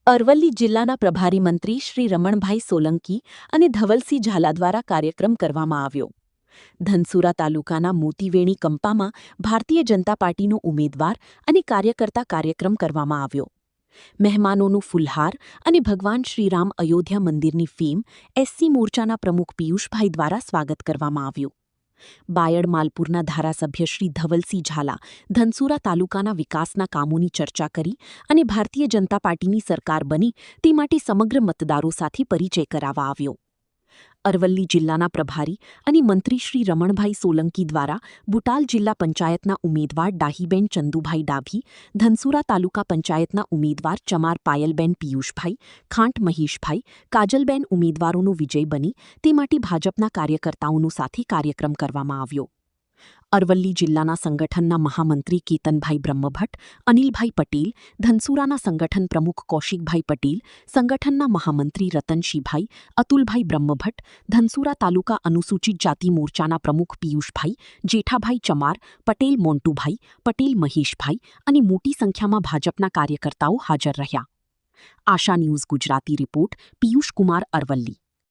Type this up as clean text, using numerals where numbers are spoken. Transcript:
અરવલ્લી જિલ્લાના પ્રભારી મંત્રી શ્રી રમણભાઈ સોલંકી અને ધવલસિંહ ઝાલા દ્વારા કાર્યક્રમ કરવામાં આવ્યો. ધનસુરા તાલુકાના મોતીવેણી કંપામાં ભારતીય જનતા પાર્ટીનો ઉમેદવાર અને કાર્યકર્તા કાર્યક્રમ કરવામાં આવ્યો. મહેમાનોનું ફુલહાર અને ભગવાન શ્રીરામ અયોધ્યા મંદિરની ફીમ એસસી મોરચાના પ્રમુખ પિયુષભાઈ દ્વારા સ્વાગત કરવામાં આવ્યું. બાયડ માલપુરના ધારાસભ્ય શ્રી ધવલસિંહ ઝાલા ધનસુરા તાલુકાના વિકાસના કામોની ચર્ચા કરી અને ભારતીય જનતા પાર્ટીની સરકાર બની તે માટે સમગ્ર મતદારો સાથે પરિચય કરાવવા આવ્યો. અરવલ્લી જિલ્લાના પ્રભારી અને મંત્રી શ્રી રમણભાઈ સોલંકી દ્વારા બુટાલ જિલ્લા પંચાયતના ઉમેદવાર ડાહીબેન ચંદુભાઈ ડાભી, ધનસુરા તાલુકા પંચાયતના ઉમેદવાર ચમાર પાયલબેન પિયુષભાઈ, ખાંટ મહેશભાઈ, કાજલબેન ઉમેદવારોનો વિજય બની તે માટે ભાજપના કાર્યકર્તાઓનો સાથે કાર્યક્રમ કરવામાં આવ્યો. અરવલ્લી જિલ્લાના સંગઠનના મહામંત્રી કેતનભાઈ બ્રહ્મભટ્ટ, અનિલભાઈ પટેલ, ધનસુરાના સંગઠન પ્રમુખ કૌશિકભાઈ પટેલ, સંગઠનના મહામંત્રી રતનશીભાઈ, અતુલભાઈ બ્રહ્મભટ્ટ, ધનસુરા તાલુકા અનુસૂચિત જાતિ મોરચાના પ્રમુખ પિયુષભાઈ, જેઠાભાઈ ચમાર, પટેલ મોન્ટુભાઈ, પટેલ મહેશભાઈ અને મોટી સંખ્યામાં ભાજપના કાર્યકર્તાઓ હાજર રહ્યા. આશા ન્યૂઝ ગુજરાતી રિપોર્ટ પિયુષ કુમાર, અરવલ્લી.